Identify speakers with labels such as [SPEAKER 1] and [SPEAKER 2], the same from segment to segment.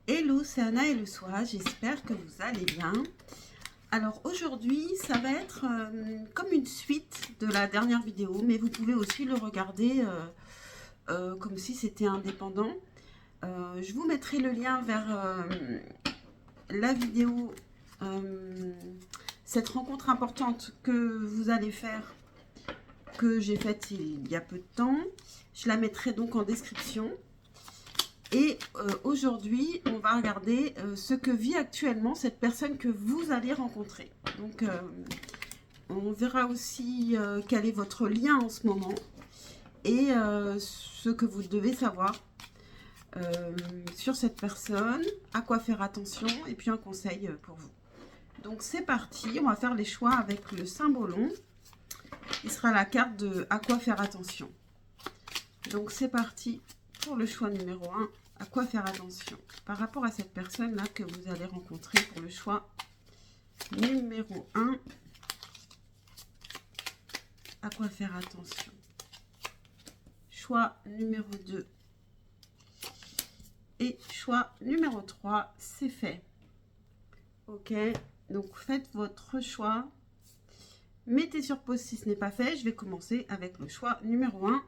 [SPEAKER 1] Hello, c'est Anna et le soir, j'espère que vous allez bien. Alors aujourd'hui, ça va être comme une suite de la dernière vidéo, mais vous pouvez aussi le regarder comme si c'était indépendant. Je vous mettrai le lien vers la vidéo, cette rencontre importante que vous allez faire, que j'ai faite il y a peu de temps. Je la mettrai donc en description. Et aujourd'hui, on va regarder ce que vit actuellement cette personne que vous allez rencontrer. Donc, on verra aussi quel est votre lien en ce moment et ce que vous devez savoir sur cette personne, à quoi faire attention et puis un conseil pour vous. Donc, c'est parti, on va faire les choix avec le symbolon. Il sera la carte de à quoi faire attention. Donc, c'est parti pour le choix numéro 1. À quoi faire attention par rapport à cette personne-là que vous allez rencontrer pour le choix numéro 1. À quoi faire attention. Choix numéro 2. Et choix numéro 3, c'est fait. Ok, donc faites votre choix. Mettez sur pause si ce n'est pas fait. Je vais commencer avec le choix numéro 1.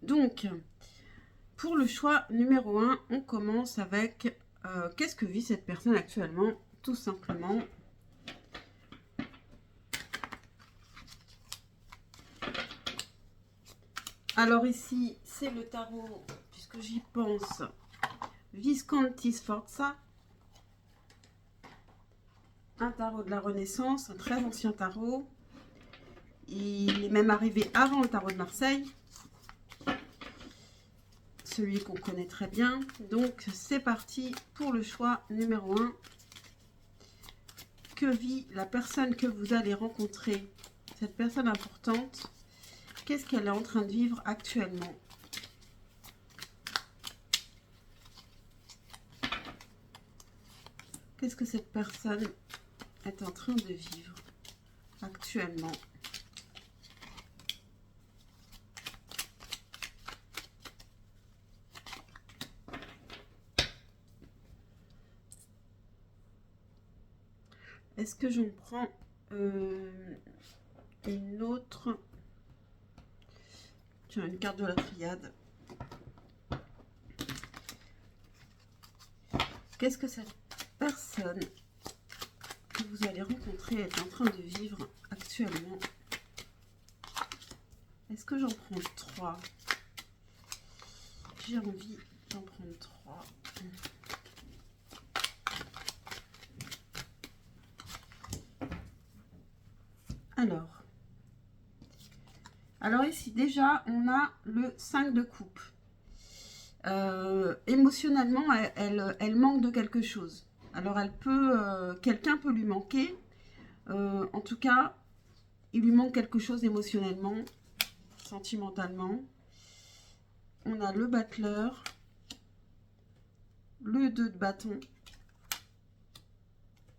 [SPEAKER 1] Donc, pour le choix numéro 1, on commence avec qu'est-ce que vit cette personne actuellement, tout simplement. Alors ici, c'est le tarot, puisque j'y pense, Visconti Sforza, un tarot de la Renaissance, un très ancien tarot. Il est même arrivé avant le tarot de Marseille, celui qu'on connaît très bien. Donc c'est parti pour le choix numéro 1. Que vit la personne que vous allez rencontrer, cette personne importante? Qu'est-ce qu'elle est en train de vivre actuellement? Qu'est-ce que cette personne est en train de vivre actuellement? Est-ce que j'en prends une autre? Tiens, une carte de la triade. Qu'est-ce que cette personne que vous allez rencontrer est en train de vivre actuellement? Est-ce que j'en prends 3? J'ai envie d'en prendre 3. Alors ici déjà on a le 5 de coupe. Émotionnellement elle manque de quelque chose. Alors elle peut, quelqu'un peut lui manquer. En tout cas, il lui manque quelque chose émotionnellement, sentimentalement. On a le battleur, le 2 de bâton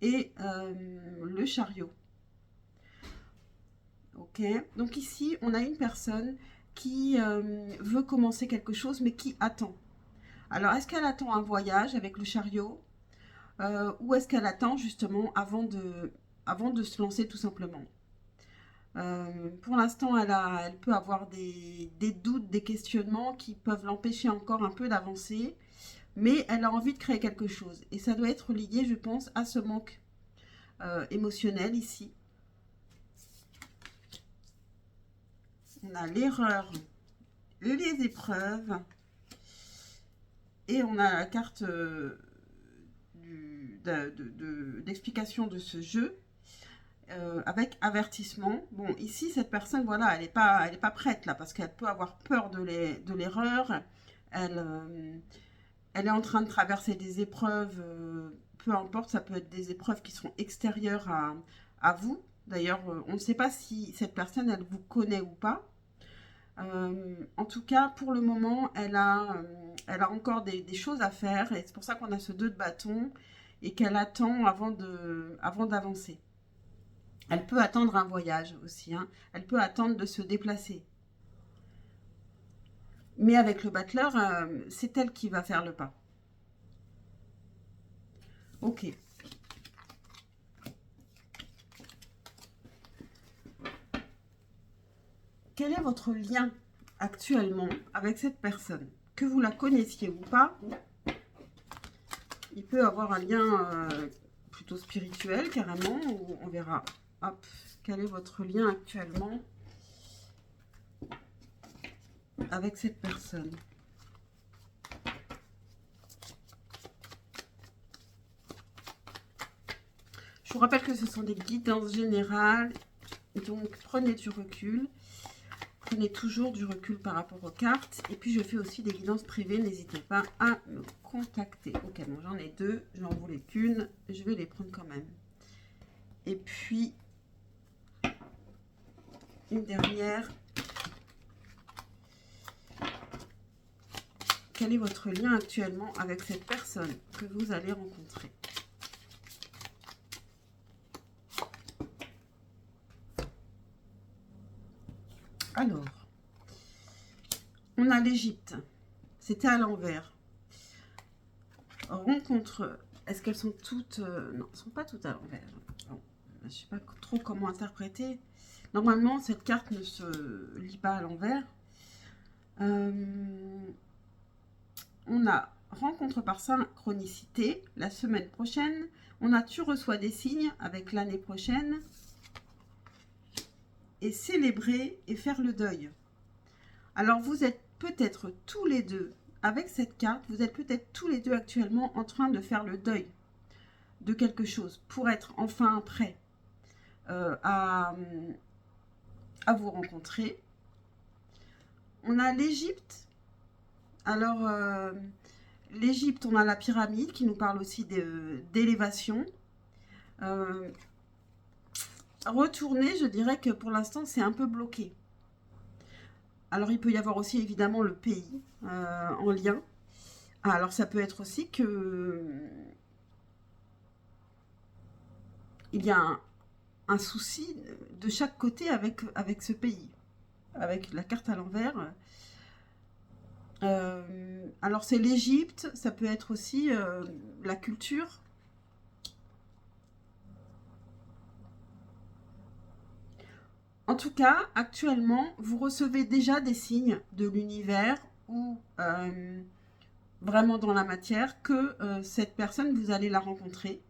[SPEAKER 1] et le chariot. Ok, donc ici on a une personne qui veut commencer quelque chose mais qui attend. Alors est-ce qu'elle attend un voyage avec le chariot ou est-ce qu'elle attend justement avant de se lancer tout simplement? Pour l'instant elle peut avoir des doutes, des questionnements qui peuvent l'empêcher encore un peu d'avancer, mais elle a envie de créer quelque chose et ça doit être lié, je pense, à ce manque émotionnel ici. On a l'erreur, les épreuves et on a la carte d'explication de ce jeu avec avertissement. Bon, ici cette personne, voilà, elle n'est pas prête là parce qu'elle peut avoir peur de l'erreur. Elle est en train de traverser des épreuves, peu importe, ça peut être des épreuves qui sont extérieures à vous. D'ailleurs, on ne sait pas si cette personne, elle vous connaît ou pas. En tout cas, pour le moment, elle a encore des choses à faire et c'est pour ça qu'on a ce 2 de bâton et qu'elle attend avant d'avancer. Elle peut attendre un voyage aussi, hein. Elle peut attendre de se déplacer. Mais avec le battleur, c'est elle qui va faire le pas. Ok. Quel est votre lien actuellement avec cette personne? Que vous la connaissiez ou pas, il peut avoir un lien plutôt spirituel carrément, ou on verra. Hop, quel est votre lien actuellement avec cette personne? Je vous rappelle que ce sont des guidances générales, donc prenez du recul. Prenez toujours du recul par rapport aux cartes. Et puis, je fais aussi des guidances privées. N'hésitez pas à me contacter. Ok, bon, j'en ai deux. Je n'en voulais qu'une. Je vais les prendre quand même. Et puis, une dernière. Quel est votre lien actuellement avec cette personne que vous allez rencontrer? Alors, on a l'Égypte. C'était à l'envers. Rencontre. Est-ce qu'elles sont toutes... non, elles ne sont pas toutes à l'envers. Bon, je ne sais pas trop comment interpréter. Normalement, cette carte ne se lit pas à l'envers. On a rencontre par synchronicité la semaine prochaine. On a tu reçois des signes avec l'année prochaine. Et célébrer et faire le deuil. Alors, vous êtes peut-être tous les deux, avec cette carte, vous êtes peut-être tous les deux actuellement en train de faire le deuil de quelque chose pour être enfin prêt à vous rencontrer. On a l'Égypte. Alors, l'Égypte, on a la pyramide qui nous parle aussi d'élévation. Retourner, je dirais que pour l'instant, c'est un peu bloqué. Alors, il peut y avoir aussi évidemment le pays en lien. Alors, ça peut être aussi que il y a un souci de chaque côté avec ce pays, avec la carte à l'envers. Alors, c'est l'Égypte, ça peut être aussi la culture. En tout cas, actuellement, vous recevez déjà des signes de l'univers ou vraiment dans la matière que cette personne, vous allez la rencontrer.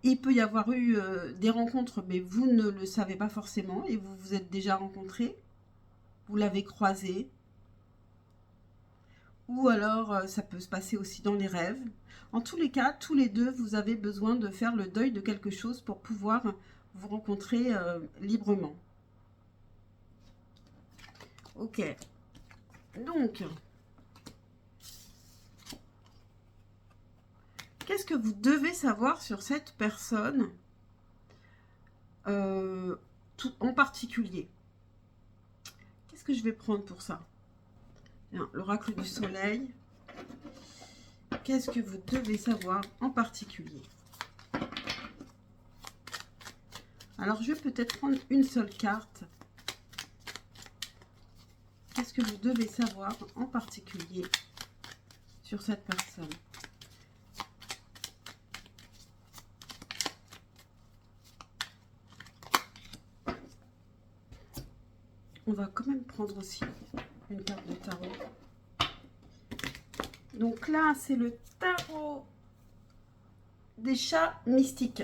[SPEAKER 1] Il peut y avoir eu des rencontres, mais vous ne le savez pas forcément et vous vous êtes déjà rencontrés. Vous l'avez croisé. Ou alors, ça peut se passer aussi dans les rêves. En tous les cas, tous les deux, vous avez besoin de faire le deuil de quelque chose pour pouvoir vous rencontrer librement. Ok. Donc, qu'est-ce que vous devez savoir sur cette personne en particulier? Qu'est-ce que je vais prendre pour ça? L'oracle du soleil. Qu'est-ce que vous devez savoir en particulier? Alors, je vais peut-être prendre une seule carte. Qu'est-ce que vous devez savoir en particulier sur cette personne? On va quand même prendre aussi une carte de tarot. Donc là, c'est le tarot des chats mystiques.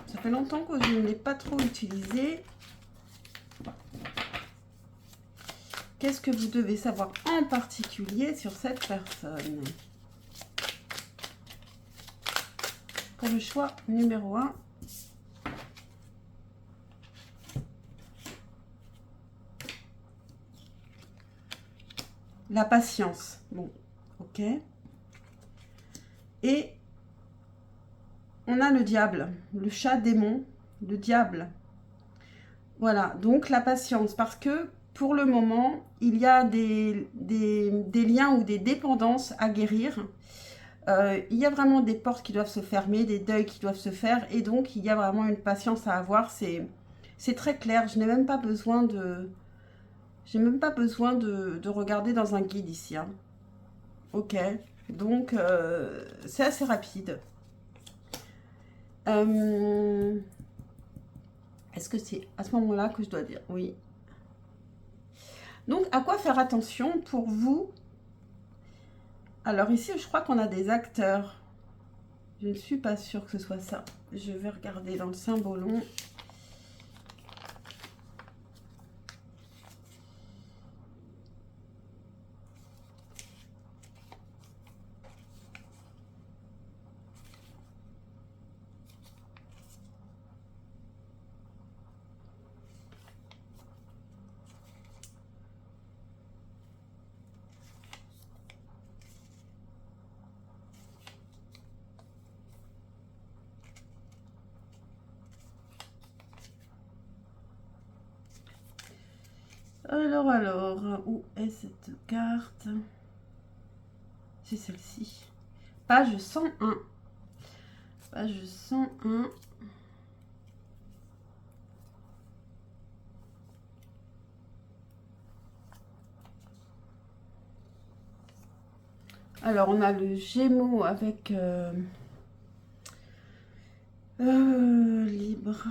[SPEAKER 1] Ça fait longtemps que je ne l'ai pas trop utilisé. Qu'est-ce que vous devez savoir en particulier sur cette personne? Pour le choix numéro 1. La patience. Bon, ok. Et on a le diable, le chat démon, le diable. Voilà, donc la patience, parce que pour le moment, il y a des liens ou des dépendances à guérir. il y a vraiment des portes qui doivent se fermer, des deuils qui doivent se faire, et donc il y a vraiment une patience à avoir. C'est très clair, je n'ai même pas besoin de... J'ai même pas besoin de regarder dans un guide ici, hein. Ok, donc c'est assez rapide. Est-ce que c'est à ce moment-là que je dois dire? Oui. Donc, à quoi faire attention pour vous? Alors ici, je crois qu'on a des acteurs. Je ne suis pas sûre que ce soit ça. Je vais regarder dans le symbolon. Alors, où est cette carte? C'est celle-ci. Page 101. Page 101. Alors, on a le Gémeaux avec Libre.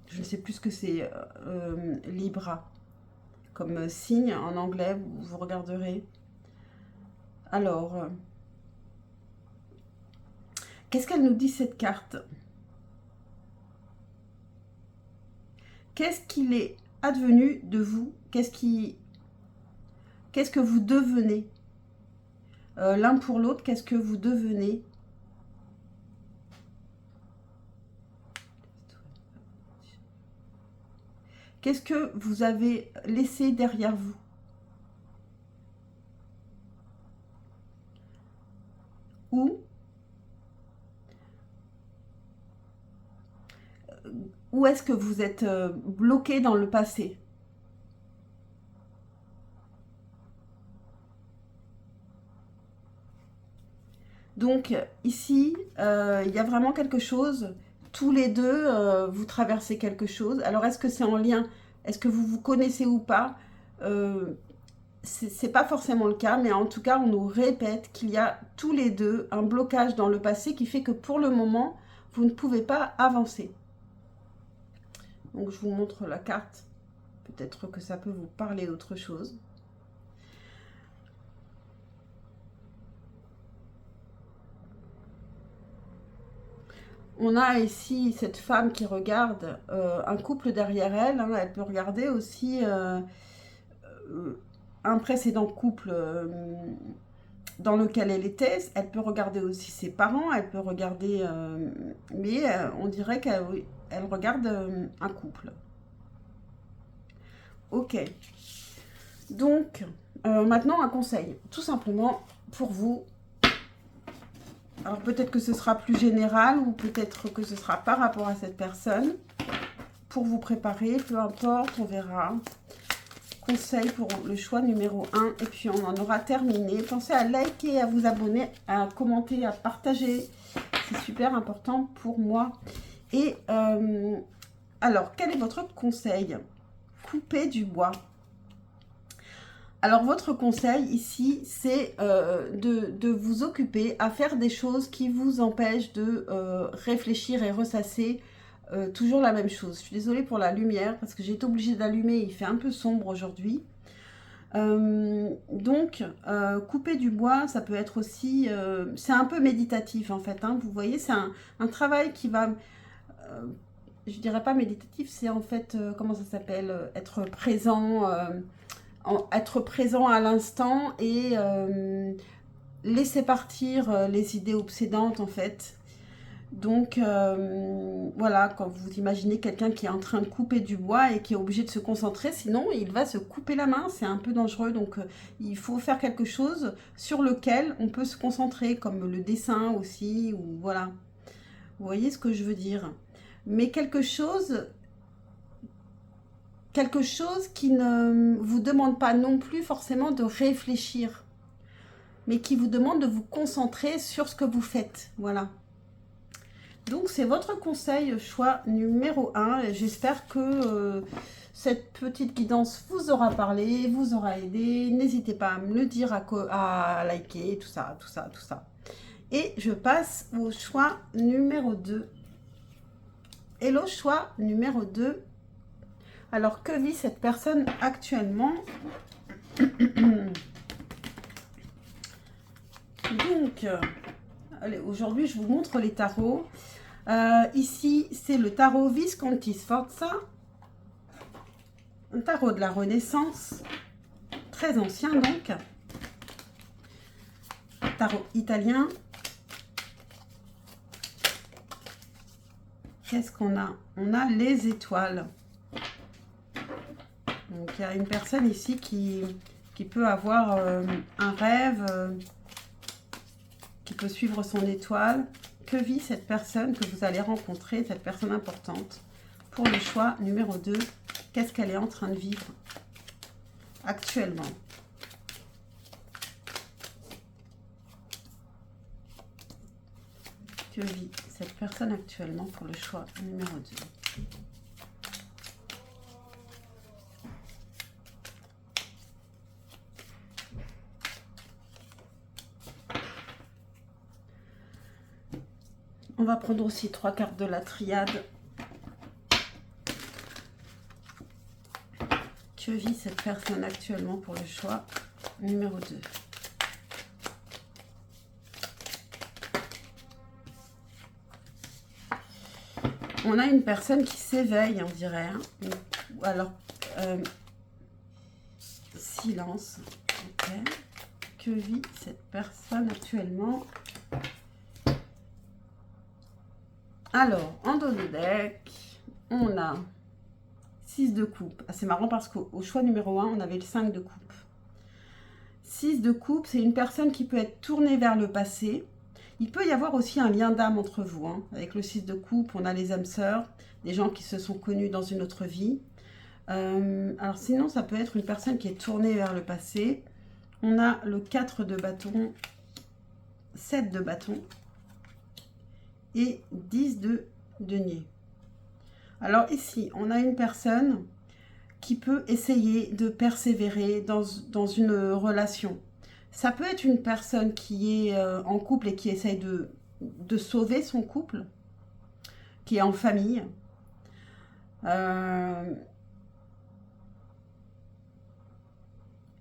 [SPEAKER 1] Je ne sais plus ce que c'est Libra comme signe en anglais, vous regarderez. Alors, qu'est-ce qu'elle nous dit cette carte? Qu'est-ce qu'il est advenu de vous? Qu'est-ce que vous devenez l'un pour l'autre? Qu'est-ce que vous devenez? Qu'est-ce que vous avez laissé derrière vous? Où est-ce que vous êtes bloqué dans le passé? Donc ici, il y a vraiment quelque chose. Tous les deux, vous traversez quelque chose. Alors est-ce que c'est en lien? Est-ce que vous vous connaissez ou pas? C'est pas forcément le cas, mais en tout cas, on nous répète qu'il y a tous les deux un blocage dans le passé qui fait que pour le moment, vous ne pouvez pas avancer. Donc je vous montre la carte. Peut-être que ça peut vous parler d'autre chose. On a ici cette femme qui regarde un couple derrière elle. Hein, elle peut regarder aussi un précédent couple dans lequel elle était. Elle peut regarder aussi ses parents. Elle peut regarder... mais on dirait qu'elle regarde un couple. Ok. Donc, maintenant un conseil. Tout simplement pour vous. Alors peut-être que ce sera plus général ou peut-être que ce sera par rapport à cette personne. Pour vous préparer, peu importe, on verra. Conseil pour le choix numéro 1. Et puis on en aura terminé. Pensez à liker, à vous abonner, à commenter, à partager. C'est super important pour moi. Et alors, quel est votre conseil? Couper du bois. Alors, votre conseil ici, c'est de vous occuper à faire des choses qui vous empêchent de réfléchir et ressasser toujours la même chose. Je suis désolée pour la lumière parce que j'ai été obligée d'allumer. Il fait un peu sombre aujourd'hui. Donc, couper du bois, ça peut être aussi... c'est un peu méditatif en fait. Hein, vous voyez, c'est un travail qui va... je dirais pas méditatif, c'est en fait... comment ça s'appelle? Être présent... être présent à l'instant et laisser partir les idées obsédantes en fait. Donc voilà, quand vous imaginez quelqu'un qui est en train de couper du bois et qui est obligé de se concentrer, sinon il va se couper la main, c'est un peu dangereux. Donc il faut faire quelque chose sur lequel on peut se concentrer, comme le dessin aussi, ou voilà. Vous voyez ce que je veux dire? Mais quelque chose quelque chose qui ne vous demande pas non plus forcément de réfléchir, mais qui vous demande de vous concentrer sur ce que vous faites. Voilà. Donc, c'est votre conseil, choix numéro 1. J'espère que cette petite guidance vous aura parlé, vous aura aidé. N'hésitez pas à me le dire, à liker, tout ça, tout ça, tout ça. Et je passe au choix numéro 2. Et le choix numéro 2. Alors, que vit cette personne actuellement? Donc, allez, aujourd'hui, je vous montre les tarots. Ici, c'est le tarot Visconti Sforza. Un tarot de la Renaissance. Très ancien, donc. Tarot italien. Qu'est-ce qu'on a? On a les étoiles. Donc, il y a une personne ici qui peut avoir un rêve, qui peut suivre son étoile. Que vit cette personne que vous allez rencontrer, cette personne importante? Pour le choix numéro 2, qu'est-ce qu'elle est en train de vivre actuellement? Que vit cette personne actuellement pour le choix numéro 2? On va prendre aussi 3 cartes de la triade. Que vit cette personne actuellement pour le choix numéro 2? On a une personne qui s'éveille, on dirait. Hein. Ou alors, silence. Okay. Que vit cette personne actuellement? Alors, en dos de deck, on a 6 de coupe. Ah, c'est marrant parce qu'au choix numéro 1, on avait le 5 de coupe. 6 de coupe, c'est une personne qui peut être tournée vers le passé. Il peut y avoir aussi un lien d'âme entre vous. Hein. Avec le 6 de coupe, on a les âmes sœurs, des gens qui se sont connus dans une autre vie. Alors sinon, ça peut être une personne qui est tournée vers le passé. On a le 4 de bâton, 7 de bâton et 10 de denier. Alors ici, on a une personne qui peut essayer de persévérer dans une relation. Ça peut être une personne qui est en couple et qui essaye de sauver son couple, qui est en famille.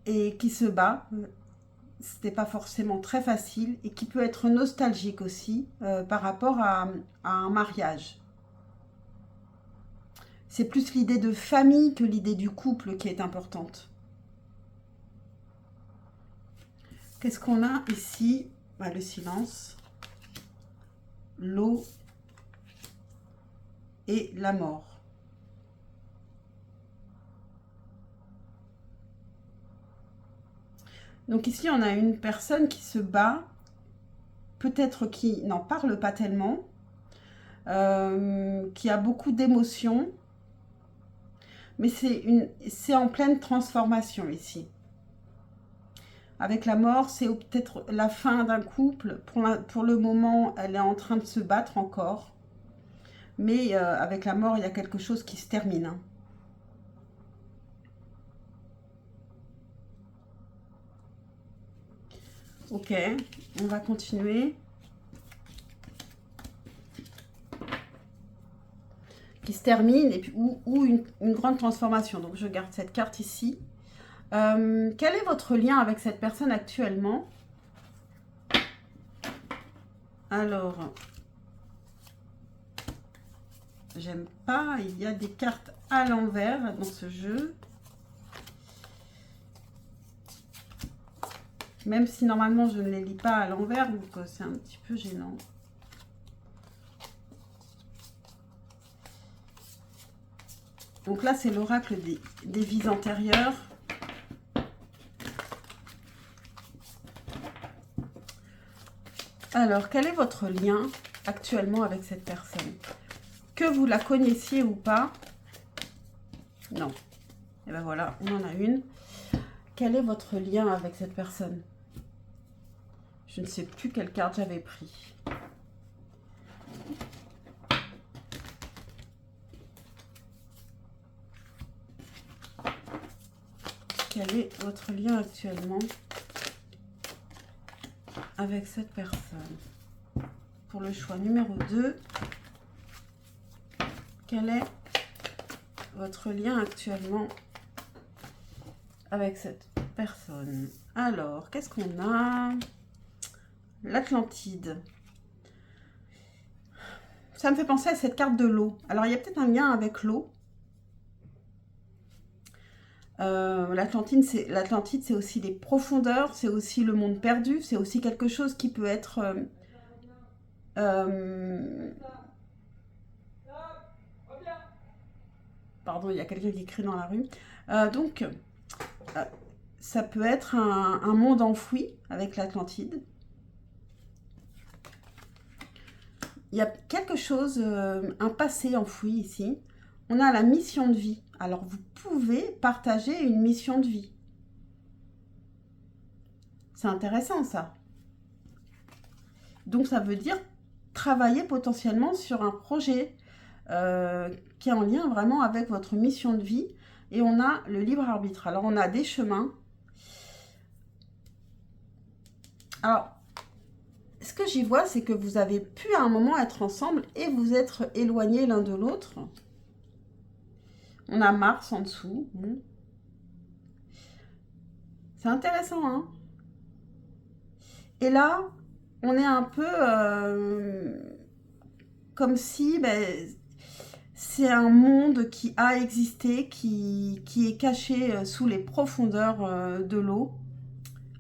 [SPEAKER 1] Et qui se bat. C'était pas forcément très facile et qui peut être nostalgique aussi par rapport à un mariage. C'est plus l'idée de famille que l'idée du couple qui est importante. Qu'est-ce qu'on a ici? Le silence, l'eau et la mort. Donc ici, on a une personne qui se bat, peut-être qui n'en parle pas tellement, qui a beaucoup d'émotions, mais c'est en pleine transformation ici. Avec la mort, c'est peut-être la fin d'un couple. Pour le moment, elle est en train de se battre encore, mais avec la mort, il y a quelque chose qui se termine. Hein. Ok, on va continuer. Qui se termine, et puis, ou une grande transformation. Donc, je garde cette carte ici. Quel est votre lien avec cette personne actuellement? Alors, j'aime pas. Il y a des cartes à l'envers dans ce jeu. Même si normalement je ne les lis pas à l'envers, donc c'est un petit peu gênant. Donc là, c'est l'oracle des vies antérieures. Alors, quel est votre lien actuellement avec cette personne? Que vous la connaissiez ou pas? Non. Et ben voilà, on en a une. Quel est votre lien avec cette personne? Je ne sais plus quelle carte j'avais pris. Quel est votre lien actuellement avec cette personne? Pour le choix numéro 2, quel est votre lien actuellement avec cette personne? Alors, qu'est-ce qu'on a? L'Atlantide. Ça me fait penser à cette carte de l'eau. Alors, il y a peut-être un lien avec l'eau. L'Atlantide, c'est aussi les profondeurs, c'est aussi le monde perdu, c'est aussi quelque chose qui peut être... pardon, il y a quelqu'un qui crie dans la rue. Donc, ça peut être un monde enfoui avec l'Atlantide. Il y a quelque chose, un passé enfoui ici. On a la mission de vie. Alors, vous pouvez partager une mission de vie. C'est intéressant, ça. Donc, ça veut dire travailler potentiellement sur un projet qui est en lien vraiment avec votre mission de vie. Et on a le libre arbitre. Alors, on a des chemins. Alors, ce que j'y vois, c'est que vous avez pu à un moment être ensemble et vous être éloignés l'un de l'autre. On a Mars en dessous. C'est intéressant, hein? Et là, on est un peu comme si c'est un monde qui a existé, qui est caché sous les profondeurs de l'eau.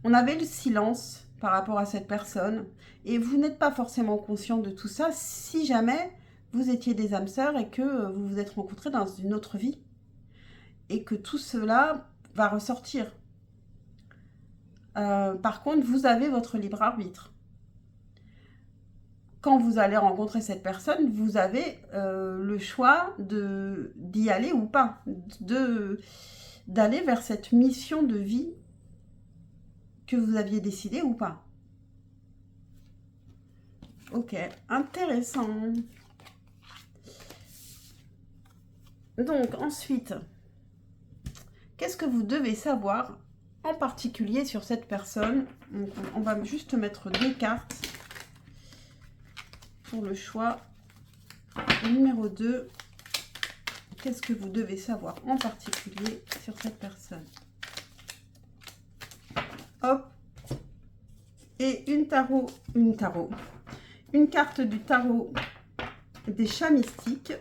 [SPEAKER 1] On avait le silence par rapport à cette personne. Et vous n'êtes pas forcément conscient de tout ça si jamais vous étiez des âmes sœurs et que vous vous êtes rencontrés dans une autre vie. Et que tout cela va ressortir. Par contre, vous avez votre libre arbitre. Quand vous allez rencontrer cette personne, vous avez le choix d'y aller ou pas. D'aller vers cette mission de vie que vous aviez décidé ou pas. Ok, intéressant. Donc, ensuite, qu'est-ce que vous devez savoir en particulier sur cette personne? Donc, on va juste mettre 2 cartes pour le choix numéro 2. Qu'est-ce que vous devez savoir en particulier sur cette personne? Hop. Et une carte du tarot des chats mystiques.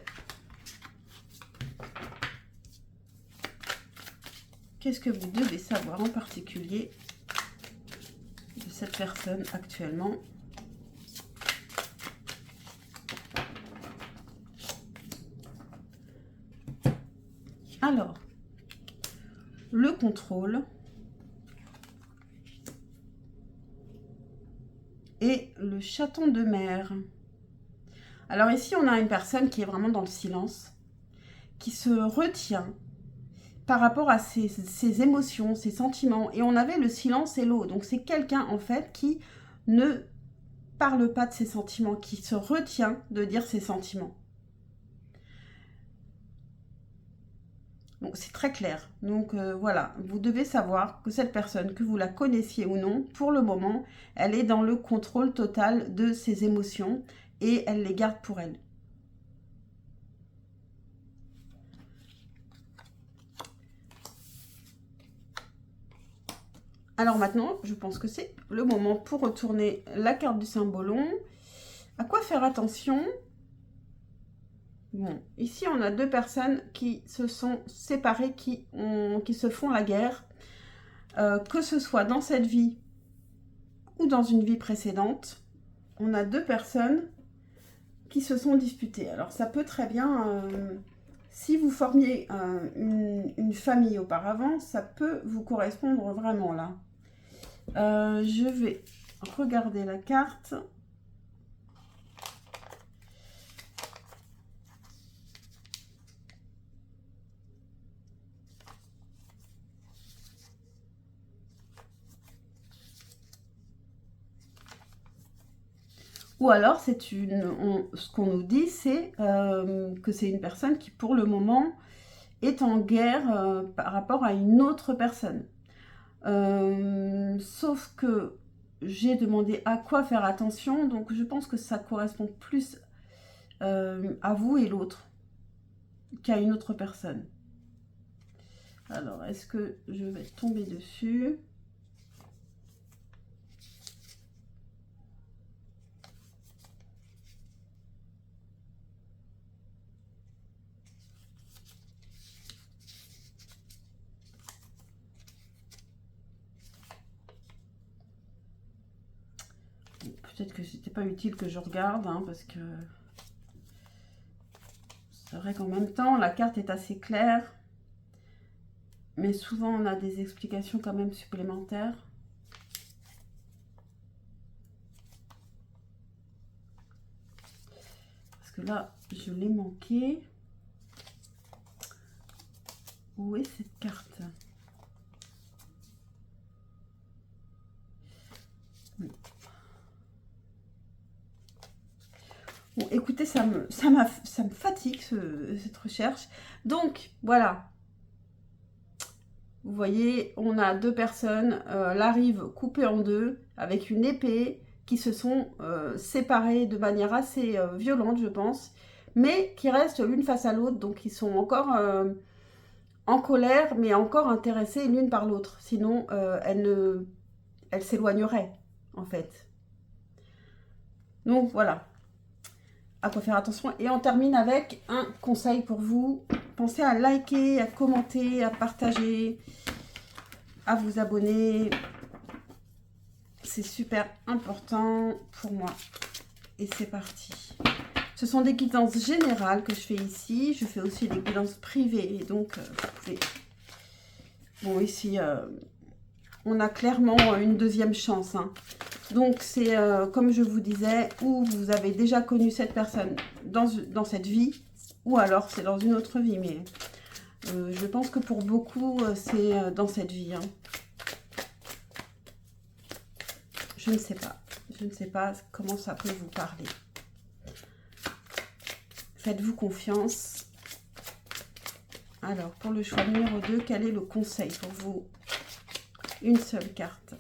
[SPEAKER 1] Qu'est-ce que vous devez savoir en particulier de cette personne actuellement? Alors, le contrôle et le chaton de mer. Alors ici, on a une personne qui est vraiment dans le silence, qui se retient par rapport à ses émotions, ses sentiments. Et on avait le silence et l'eau. Donc c'est quelqu'un en fait qui ne parle pas de ses sentiments, qui se retient de dire ses sentiments. Donc c'est très clair. Donc voilà, vous devez savoir que cette personne, que vous la connaissiez ou non, pour le moment, elle est dans le contrôle total de ses émotions et elle les garde pour elle. Alors maintenant, je pense que c'est le moment pour retourner la carte du cymbolon. À quoi faire attention? Bon, ici on a 2 personnes qui se sont séparées, qui se font la guerre, que ce soit dans cette vie ou dans une vie précédente. On a 2 personnes qui se sont disputées. Alors ça peut très bien, si vous formiez une famille auparavant, ça peut vous correspondre vraiment là. Je vais regarder la carte. Ou alors, ce qu'on nous dit, c'est que c'est une personne qui, pour le moment, est en guerre par rapport à une autre personne. Sauf que j'ai demandé à quoi faire attention, donc je pense que ça correspond plus à vous et l'autre qu'à une autre personne. Alors, est-ce que je vais tomber dessus ? Peut-être que c'était pas utile que je regarde, hein, parce que c'est vrai qu'en même temps, la carte est assez claire. Mais souvent, on a des explications quand même supplémentaires. Parce que là, je l'ai manqué. Où est cette carte ? Oui. Bon, écoutez, ça me fatigue, cette recherche. Donc, voilà. Vous voyez, on a deux personnes, la rive coupée en deux, avec une épée, qui se sont séparées de manière assez violente, je pense, mais qui restent l'une face à l'autre, donc ils sont encore en colère, mais encore intéressées l'une par l'autre. Sinon, elles s'éloigneraient, en fait. Donc, voilà. À quoi faire attention. Et on termine avec un conseil pour vous. Pensez à liker, à commenter, à partager, à vous abonner. C'est super important pour moi. Et c'est parti. Ce sont des guidances générales que je fais ici. Je fais aussi des guidances privées. Et donc, vous pouvez... Bon, ici, on a clairement une deuxième chance. Hein. Donc, c'est comme je vous disais, où vous avez déjà connu cette personne dans cette vie, ou alors c'est dans une autre vie. Mais je pense que pour beaucoup, c'est dans cette vie. Hein. Je ne sais pas. Je ne sais pas comment ça peut vous parler. Faites-vous confiance. Alors, pour le choix numéro 2, quel est le conseil pour vous? Une seule carte.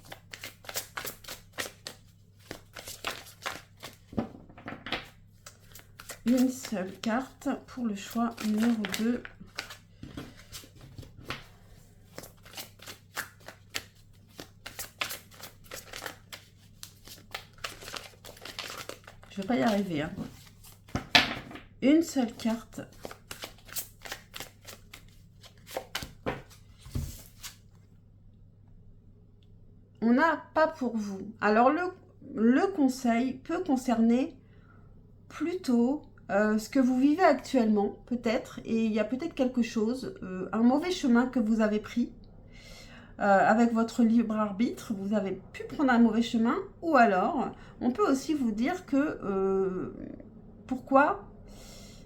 [SPEAKER 1] Une seule carte pour le choix numéro 2. Je ne vais pas y arriver. Hein. Une seule carte. On n'a pas pour vous. Alors, le conseil peut concerner plutôt ce que vous vivez actuellement, peut-être. Et il y a peut-être quelque chose, un mauvais chemin que vous avez pris. Avec votre libre arbitre, vous avez pu prendre un mauvais chemin. Ou alors, on peut aussi vous dire que pourquoi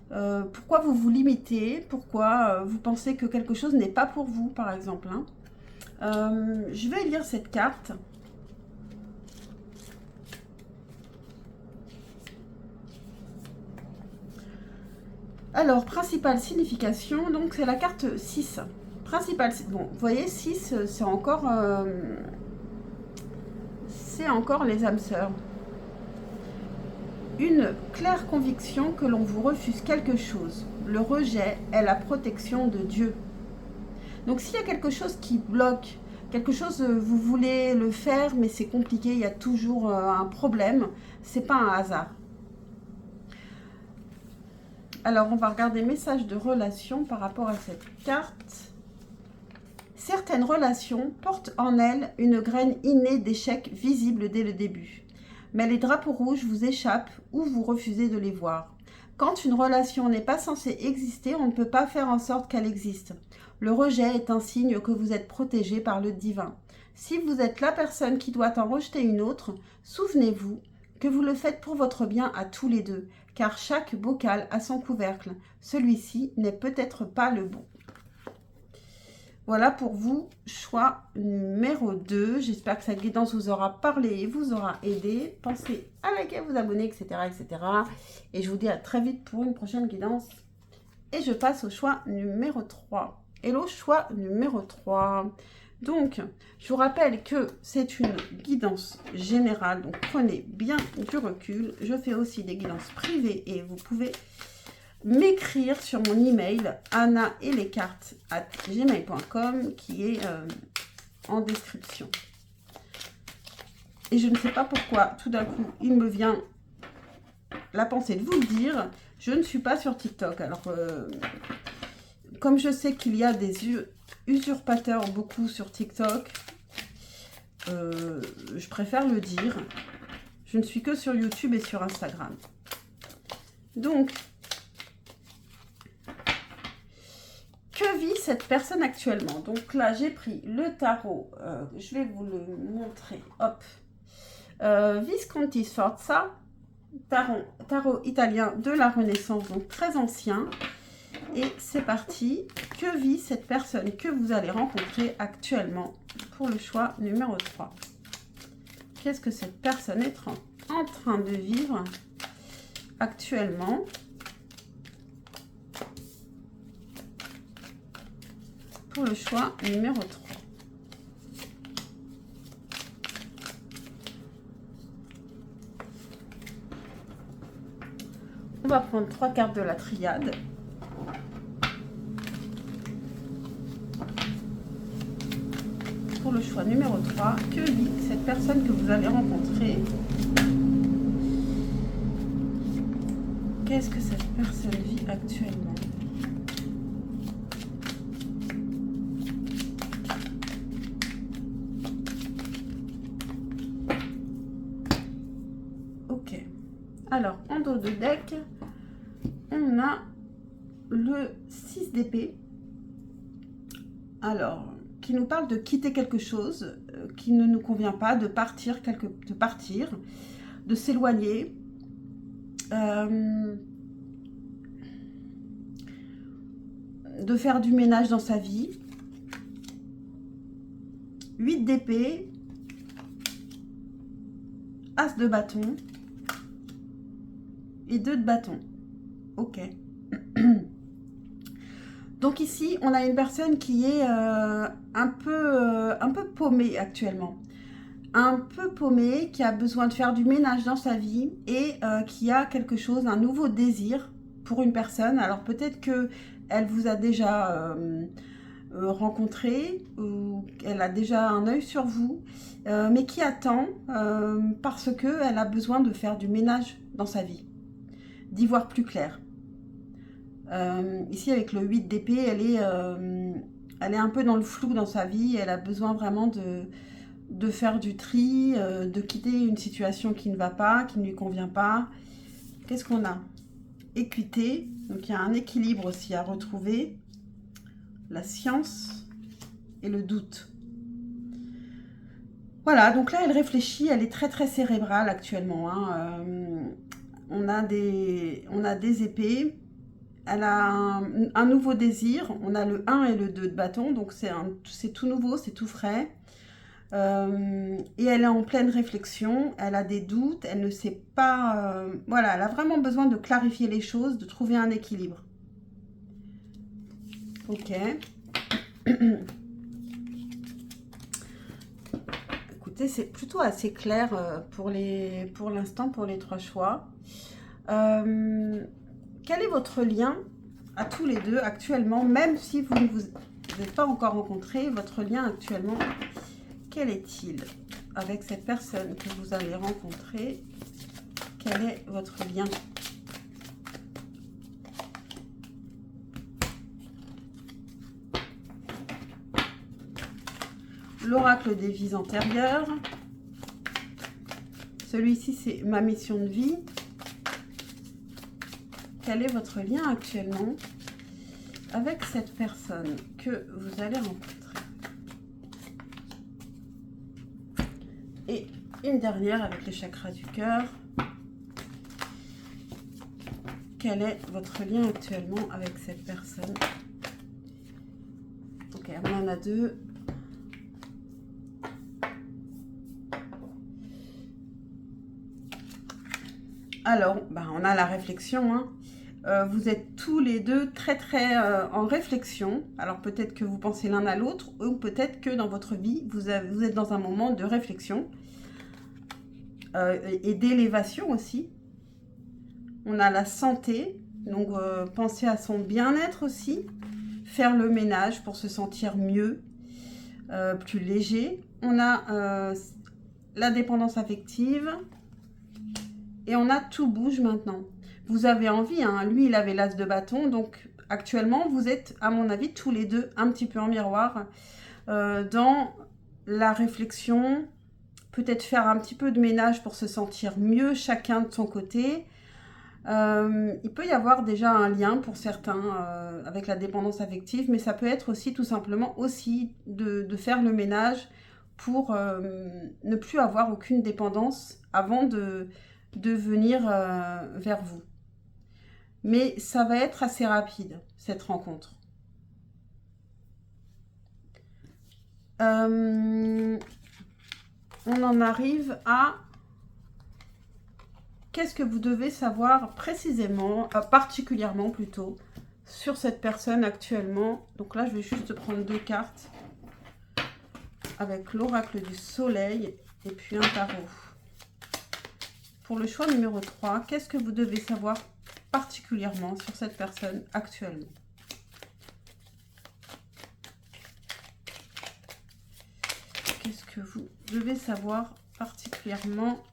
[SPEAKER 1] vous vous limitez, pourquoi vous pensez que quelque chose n'est pas pour vous, par exemple. Hein. Je vais lire cette carte. Alors, principale signification, donc c'est la carte 6. Principale, bon, vous voyez, 6, c'est encore les âmes sœurs. Une claire conviction que l'on vous refuse quelque chose. Le rejet est la protection de Dieu. Donc, s'il y a quelque chose qui bloque, quelque chose, vous voulez le faire, mais c'est compliqué, il y a toujours un problème, c'est pas un hasard. Alors, on va regarder message de relation par rapport à cette carte. Certaines relations portent en elles une graine innée d'échec visible dès le début. Mais les drapeaux rouges vous échappent ou vous refusez de les voir. Quand une relation n'est pas censée exister, on ne peut pas faire en sorte qu'elle existe. Le rejet est un signe que vous êtes protégé par le divin. Si vous êtes la personne qui doit en rejeter une autre, souvenez-vous que vous le faites pour votre bien à tous les deux, car chaque bocal a son couvercle. Celui-ci n'est peut-être pas le bon. Voilà pour vous, choix numéro 2. J'espère que cette guidance vous aura parlé et vous aura aidé. Pensez à liker, vous abonner, etc., etc. Et je vous dis à très vite pour une prochaine guidance. Et je passe au choix numéro 3. Hello, choix numéro 3. Donc, je vous rappelle que c'est une guidance générale. Donc, prenez bien du recul. Je fais aussi des guidances privées et vous pouvez m'écrire sur mon email anna-et-les-cartes@gmail.com qui est en description. Et je ne sais pas pourquoi, tout d'un coup, il me vient la pensée de vous le dire. Je ne suis pas sur TikTok. Alors, comme je sais qu'il y a des usurpateurs beaucoup sur TikTok, je préfère le dire. Je ne suis que sur YouTube et sur Instagram. Donc, que vit cette personne actuellement? Donc là, j'ai pris le tarot. Je vais vous le montrer. Hop. Visconti Sforza. Tarot italien de la Renaissance, donc très ancien. Et c'est parti. Que vit cette personne que vous allez rencontrer actuellement pour le choix numéro 3? Qu'est-ce que cette personne est en train de vivre actuellement pour le choix numéro 3? On va prendre 3 cartes de la triade. Pour le choix numéro 3, que vit cette personne que vous allez rencontrer? Qu'est-ce que cette personne vit actuellement? Ok. Alors, en dos de deck, on a le 6 d'épée. Alors, qui nous parle de quitter quelque chose qui ne nous convient pas, de partir, de s'éloigner. De faire du ménage dans sa vie. 8 d'épée. As de bâton. Et 2 de bâton. Ok. Donc ici, on a une personne qui est un peu paumée actuellement. Un peu paumée, qui a besoin de faire du ménage dans sa vie et qui a quelque chose, un nouveau désir pour une personne. Alors peut-être qu'elle vous a déjà rencontré, ou elle a déjà un œil sur vous, mais qui attend parce qu'elle a besoin de faire du ménage dans sa vie, d'y voir plus clair. Ici, avec le 8 d'épée, elle est un peu dans le flou dans sa vie. Elle a besoin vraiment de faire du tri, de quitter une situation qui ne va pas, qui ne lui convient pas. Qu'est-ce qu'on a? Équité. Donc, il y a un équilibre aussi à retrouver. La science et le doute. Voilà, donc là, elle réfléchit. Elle est très, très cérébrale actuellement. Hein. On a des épées. Elle a un nouveau désir. On a le 1 et le 2 de bâton. Donc, c'est tout nouveau, c'est tout frais. Et elle est en pleine réflexion. Elle a des doutes. Elle ne sait pas... voilà, elle a vraiment besoin de clarifier les choses, de trouver un équilibre. Ok. Écoutez, c'est plutôt assez clair pour l'instant, pour les 3 choix. Quel est votre lien à tous les deux actuellement, même si vous ne vous êtes pas encore rencontrés, votre lien actuellement, quel est-il avec cette personne que vous allez rencontrer? Quel est votre lien? L'oracle des vies antérieures. Celui-ci, c'est ma mission de vie. Quel est votre lien actuellement avec cette personne que vous allez rencontrer? Et une dernière avec les chakras du cœur. Quel est votre lien actuellement avec cette personne? Ok. on en a deux. Alors, on a la réflexion, hein. Vous êtes tous les deux très en réflexion. Alors peut-être que vous pensez l'un à l'autre, ou peut-être que dans votre vie, vous êtes dans un moment de réflexion et d'élévation aussi. On a la santé, donc penser à son bien-être aussi, faire le ménage pour se sentir mieux, plus léger. On a la dépendance affective et on a tout bouge maintenant. Vous avez envie, hein. Lui il avait l'as de bâton, donc actuellement vous êtes à mon avis tous les deux un petit peu en miroir dans la réflexion, peut-être faire un petit peu de ménage pour se sentir mieux chacun de son côté. Il peut y avoir déjà un lien pour certains avec la dépendance affective, mais ça peut être aussi tout simplement aussi de faire le ménage pour ne plus avoir aucune dépendance avant de venir vers vous. Mais ça va être assez rapide, cette rencontre. On en arrive à... Qu'est-ce que vous devez savoir précisément, particulièrement plutôt, sur cette personne actuellement? Donc là, je vais juste prendre deux cartes avec l'oracle du soleil et puis un tarot. Pour le choix numéro 3, qu'est-ce que vous devez savoir particulièrement sur cette personne actuellement? Qu'est-ce que vous devez savoir particulièrement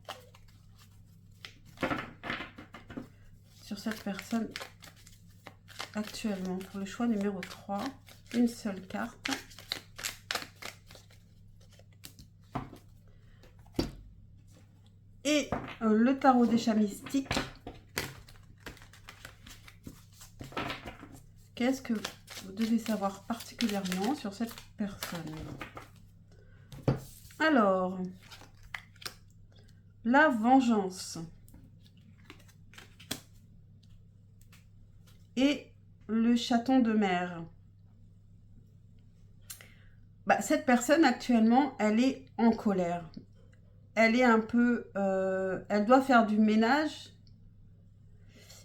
[SPEAKER 1] sur cette personne actuellement? Pour le choix numéro 3, une seule carte. Et le tarot des chats mystiques. Qu'est-ce que vous devez savoir particulièrement sur cette personne? Alors, la vengeance et le chaton de mer. Cette personne actuellement, elle est en colère. Elle est un peu... elle doit faire du ménage.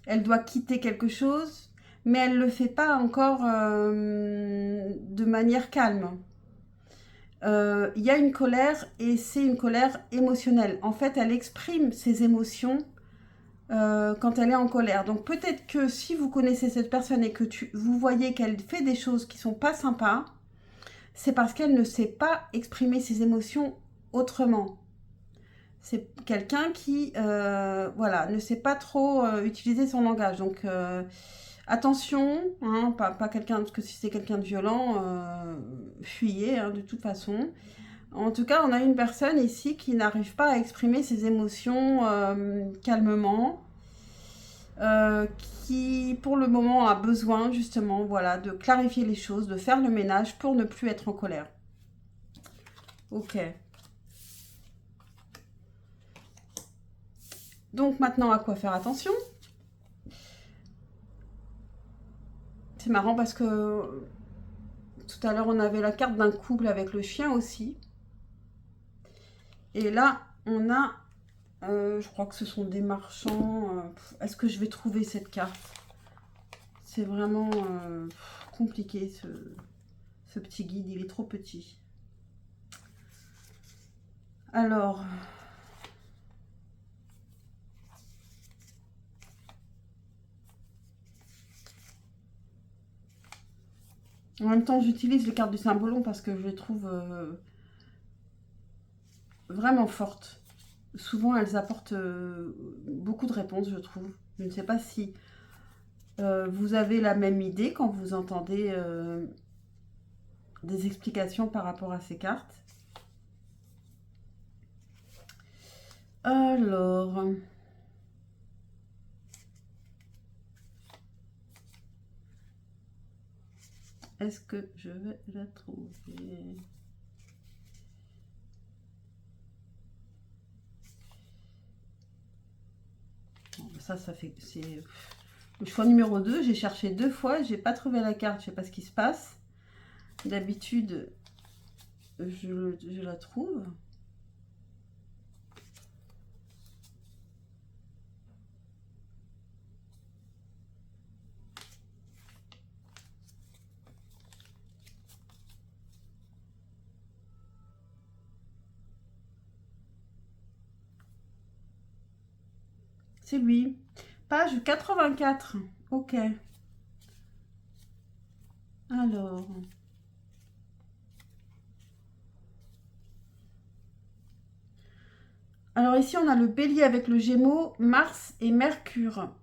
[SPEAKER 1] Elle doit quitter quelque chose. Mais elle ne le fait pas encore de manière calme. Il y a une colère et c'est une colère émotionnelle. En fait, elle exprime ses émotions quand elle est en colère. Donc peut-être que si vous connaissez cette personne et que vous voyez qu'elle fait des choses qui ne sont pas sympas, c'est parce qu'elle ne sait pas exprimer ses émotions autrement. C'est quelqu'un qui ne sait pas trop utiliser son langage. Donc attention, hein, pas quelqu'un, parce que si c'est quelqu'un de violent, fuyez de toute façon. En tout cas, on a une personne ici qui n'arrive pas à exprimer ses émotions calmement, qui pour le moment a besoin justement de clarifier les choses, de faire le ménage pour ne plus être en colère. Ok. Donc maintenant, à quoi faire attention? C'est marrant parce que tout à l'heure, on avait la carte d'un couple avec le chien aussi. Et là, on a, je crois que ce sont des marchands. Est-ce que je vais trouver cette carte? C'est vraiment compliqué, ce petit guide. Il est trop petit. Alors... En même temps, j'utilise les cartes du Saint-Bologne parce que je les trouve vraiment fortes. Souvent, elles apportent beaucoup de réponses, je trouve. Je ne sais pas si vous avez la même idée quand vous entendez des explications par rapport à ces cartes. Alors... Est-ce que je vais la trouver? Bon, ça fait... C'est le choix numéro 2. J'ai cherché 2 fois. J'ai pas trouvé la carte. Je sais pas ce qui se passe. D'habitude, je la trouve. C'est lui. Page 84. Ok. Alors. Alors ici, on a le bélier avec le Gémeaux, Mars et Mercure.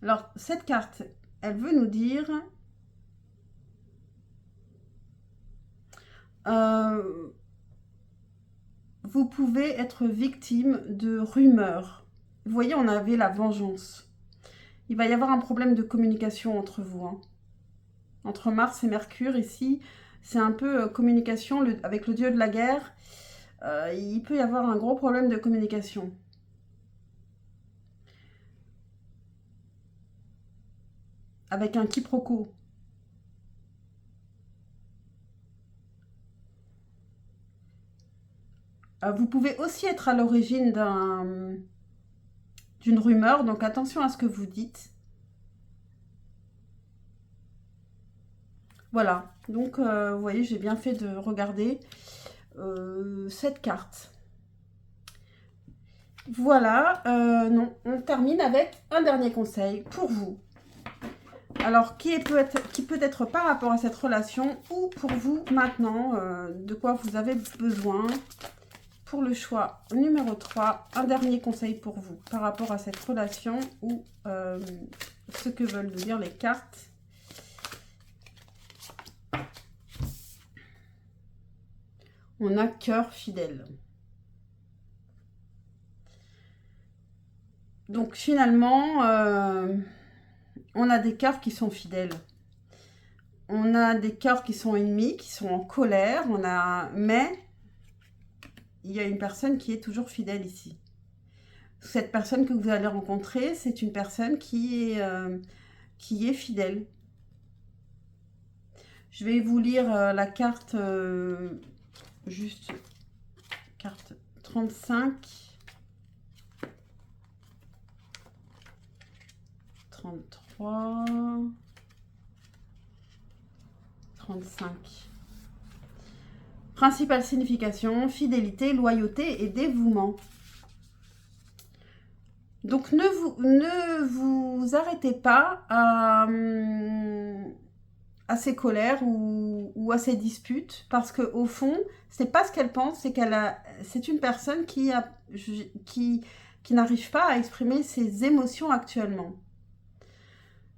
[SPEAKER 1] Alors, cette carte, elle veut nous dire... vous pouvez être victime de rumeurs. Vous voyez, on avait la vengeance. Il va y avoir un problème de communication entre vous. Hein. Entre Mars et Mercure, ici, c'est un peu communication avec le dieu de la guerre. Il peut y avoir un gros problème de communication. Avec un quiproquo. Vous pouvez aussi être à l'origine d'une rumeur, donc attention à ce que vous dites. Voilà, donc vous voyez, j'ai bien fait de regarder cette carte. Voilà, non, on termine avec un dernier conseil pour vous. Alors, qui peut être par rapport à cette relation ou pour vous maintenant, de quoi vous avez besoin. Pour le choix numéro 3, un dernier conseil pour vous par rapport à cette relation ou ce que veulent nous dire les cartes. On a cœur fidèle. Donc finalement, on a des cœurs qui sont fidèles. On a des cœurs qui sont ennemis, qui sont en colère. Mais il y a une personne qui est toujours fidèle ici. Cette personne que vous allez rencontrer, c'est une personne qui est fidèle. Je vais vous lire la carte, juste carte 35, 33, 35. Principale signification, fidélité, loyauté et dévouement. Donc, ne vous arrêtez pas à ces colères ou à ces disputes, parce qu'au fond, c'est pas ce qu'elle pense, c'est une personne qui n'arrive pas à exprimer ses émotions actuellement.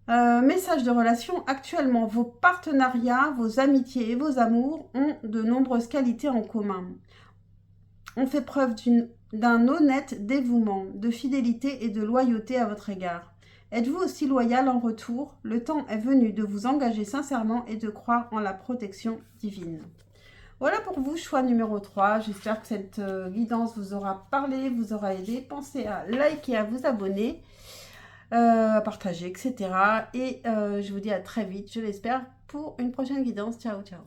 [SPEAKER 1] Message de relation, actuellement, vos partenariats, vos amitiés et vos amours ont de nombreuses qualités en commun. On fait preuve d'un honnête dévouement, de fidélité et de loyauté à votre égard. Êtes-vous aussi loyal en retour? Le temps est venu de vous engager sincèrement et de croire en la protection divine. Voilà pour vous, choix numéro 3. J'espère que cette guidance vous aura parlé, vous aura aidé. Pensez à liker, à vous abonner, à partager, etc. Et je vous dis à très vite, je l'espère, pour une prochaine guidance. Ciao, ciao.